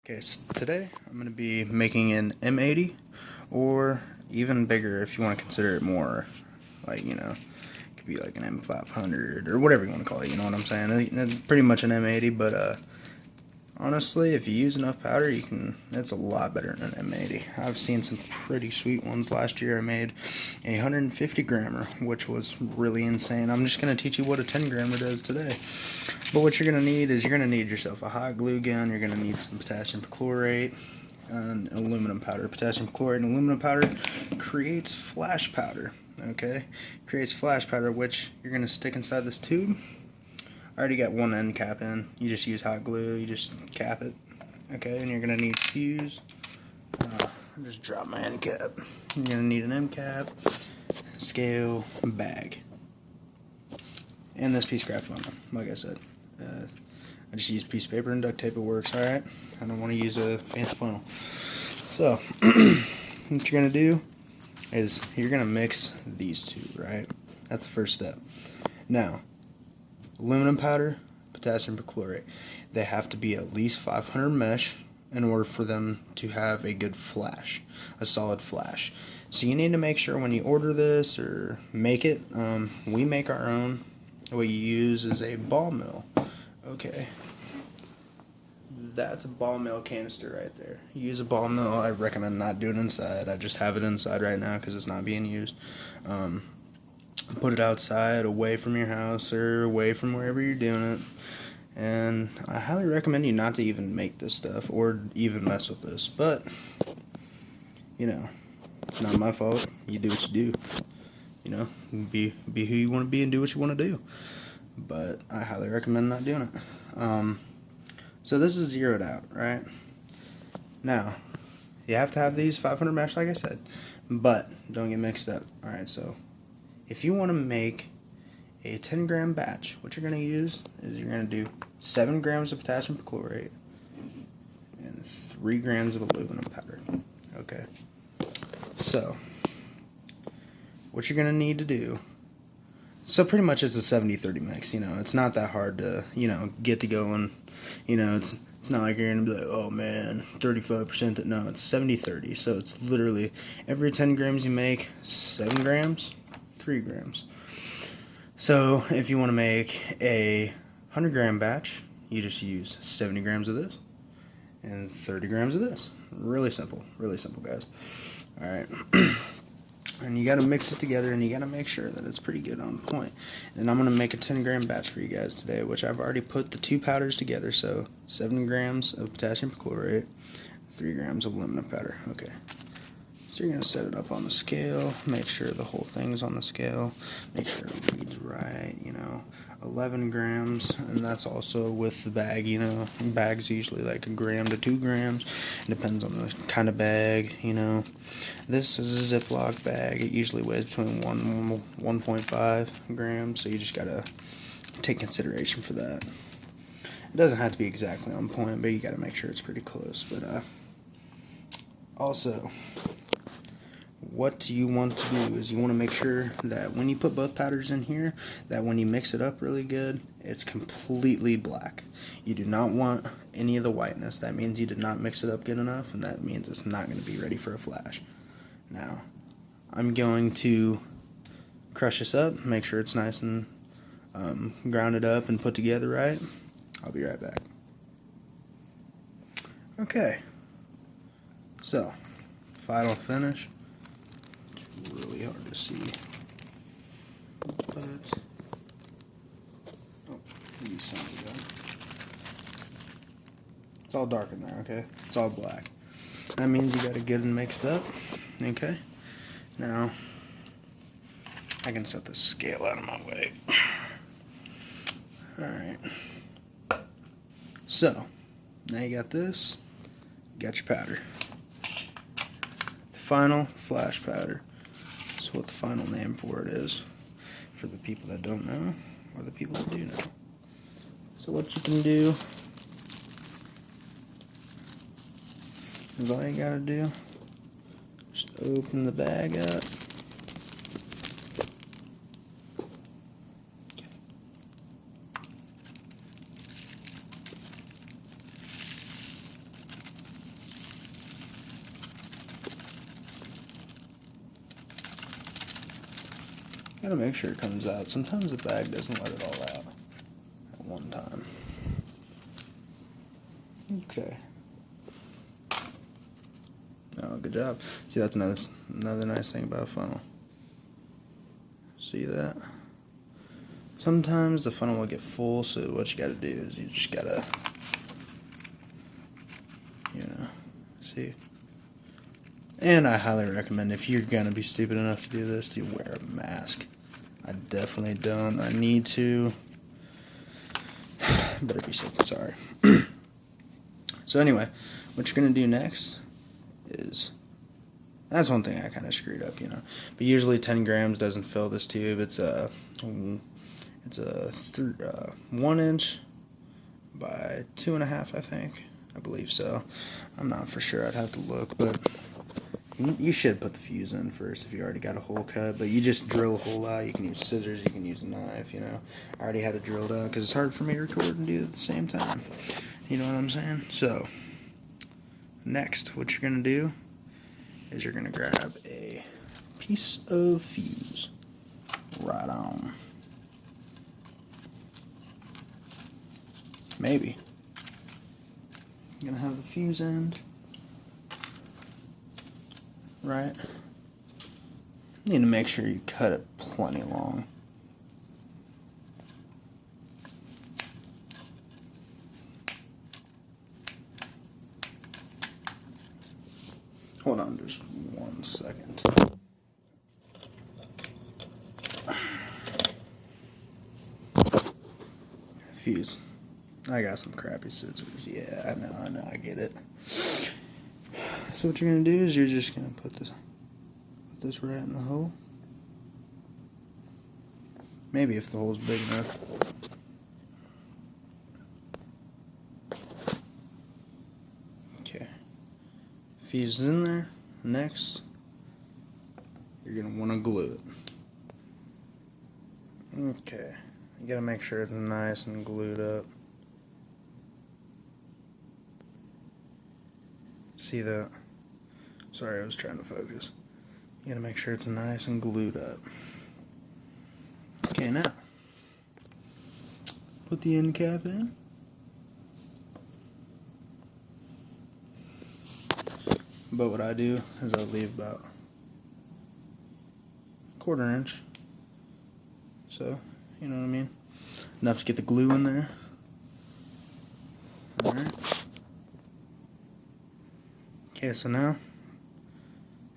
Okay, so today I'm going to be making an M80, or even bigger if you want to consider it more, like, it could be like an M500, or whatever you want to call it, you know what I'm saying? It's pretty much an M80, but honestly, if you use enough powder, it's a lot better than an M80. I've seen some pretty sweet ones. Last year I made a 150 grammer, which was really insane. I'm just going to teach you what a 10 grammer does today. But what you're going to need is you're going to need yourself a hot glue gun, you're going to need some potassium perchlorate, and aluminum powder. Potassium perchlorate and aluminum powder creates flash powder, okay? Creates flash powder, which you're going to stick inside this tube. I already got one end cap in. You just use hot glue, you just cap it, okay? And you're going to need fuse. I just dropped my end cap. You're going to need an end cap, scale, bag, and this piece of craft foam, like I said. I just use piece of paper and duct tape. It works alright. I don't want to use a fancy funnel. So, what you're going to do is you're going to mix these two, right? That's the first step. Now, aluminum powder, potassium perchlorate, they have to be at least 500 mesh in order for them to have a good flash, a solid flash. So you need to make sure when you order this or make it, we make our own. What you use is a ball mill. Okay, that's a ball mill canister right there. You use a ball mill. I recommend not doing it inside. I just have it inside right now because it's not being used. Put it outside, away from your house or away from wherever you're doing it. And I highly recommend you not to even make this stuff or even mess with this. But, it's not my fault. You do what you do. Be who you want to be and do what you want to do. But I highly recommend not doing it. So this is zeroed out, right? Now, you have to have these 500 mesh, like I said, but don't get mixed up. Alright, so if you want to make a 10 gram batch, what you're going to use is you're going to do 7 grams of potassium perchlorate and 3 grams of aluminum powder. Okay, so what you're going to need to do, so pretty much it's a 70-30 mix, it's not that hard to, get to going, it's not like you're going to be like, oh man, 35% that, no, it's 70-30, so it's literally every 10 grams you make, 7 grams, 3 grams. So if you want to make a 100 gram batch, you just use 70 grams of this and 30 grams of this. Really simple, guys. Alright. And you got to mix it together, and you got to make sure that it's pretty good on point. And I'm going to make a 10 gram batch for you guys today, which I've already put the two powders together. So 7 grams of potassium perchlorate, 3 grams of aluminum powder. Okay. So you're going to set it up on the scale, make sure the whole thing's on the scale, make sure it reads right, 11 grams, and that's also with the bag, bag's usually like 1 gram to 2 grams, it depends on the kind of bag, This is a Ziploc bag, it usually weighs between 1 and 1.5 grams, so you just got to take consideration for that. It doesn't have to be exactly on point, but you got to make sure it's pretty close, but also, what you want to do is you want to make sure that when you put both powders in here, that when you mix it up really good, it's completely black. You do not want any of the whiteness. That means you did not mix it up good enough, and that means it's not going to be ready for a flash. Now, I'm going to crush this up, make sure it's nice and grounded up and put together right. I'll be right back. Okay, so final finish. Really hard to see, but it's all dark in there. Okay, it's all black. That means you got to get it mixed up. Okay, now I can set the scale out of my way. All right, so now you got this. You got your powder. The final flash powder. That's what the final name for it is, for the people that don't know, or the people that do know. So what you can do is all you gotta do, just open the bag up. Gotta make sure it comes out. Sometimes the bag doesn't let it all out at one time. Okay. Oh, good job. See, that's another nice thing about a funnel. See that? Sometimes the funnel will get full, so what you gotta do is you just gotta, see. And I highly recommend, if you're gonna be stupid enough to do this, to wear a mask. I definitely don't. I need to. Better be safe than sorry. So anyway, what you're gonna do next is, that's one thing I kind of screwed up, But usually 10 grams doesn't fill this tube. It's a 1 inch by 2.5, I think. I believe so. I'm not for sure. I'd have to look, but you should put the fuse in first if you already got a hole cut. But you just drill a hole out. You can use scissors. You can use a knife. I already had it drilled out because it's hard for me to record and do it at the same time. You know what I'm saying? So next, what you're gonna do is you're gonna grab a piece of fuse. Right on. Maybe. You're gonna have the fuse end. Right? You need to make sure you cut it plenty long. Hold on just 1 second. Fuse. I got some crappy scissors. Yeah, I know, I get it. So what you're gonna do is you're just gonna put this right in the hole. Maybe if the hole's big enough. Okay. Fuse is in there. Next, you're gonna want to glue it. Okay. You gotta make sure it's nice and glued up. See that? Sorry, I was trying to focus. You gotta make sure it's nice and glued up. Okay, now put the end cap in. But what I do is I leave about 1/4 inch. So, you know what I mean? Enough to get the glue in there. Alright. Okay, so now,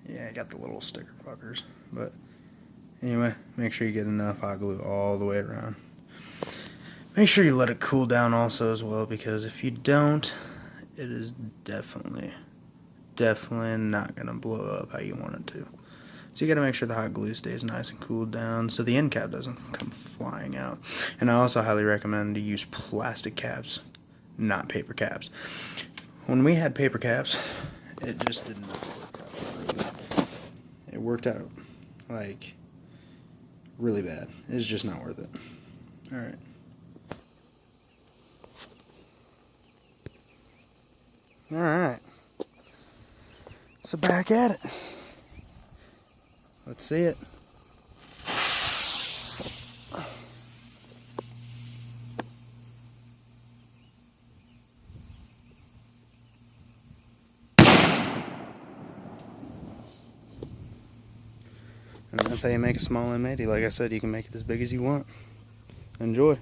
yeah, I got the little sticker fuckers. But anyway, make sure you get enough hot glue all the way around. Make sure you let it cool down also as well, because if you don't, it is definitely not going to blow up how you want it to. So you got to make sure the hot glue stays nice and cooled down so the end cap doesn't come flying out. And I also highly recommend to use plastic caps, not paper caps. When we had paper caps, it just didn't work out for me. It worked out like really bad. It's just not worth it. Alright. Alright. So back at it. Let's see it. And that's how you make a small m80. Like I said, you can make it as big as you want. Enjoy.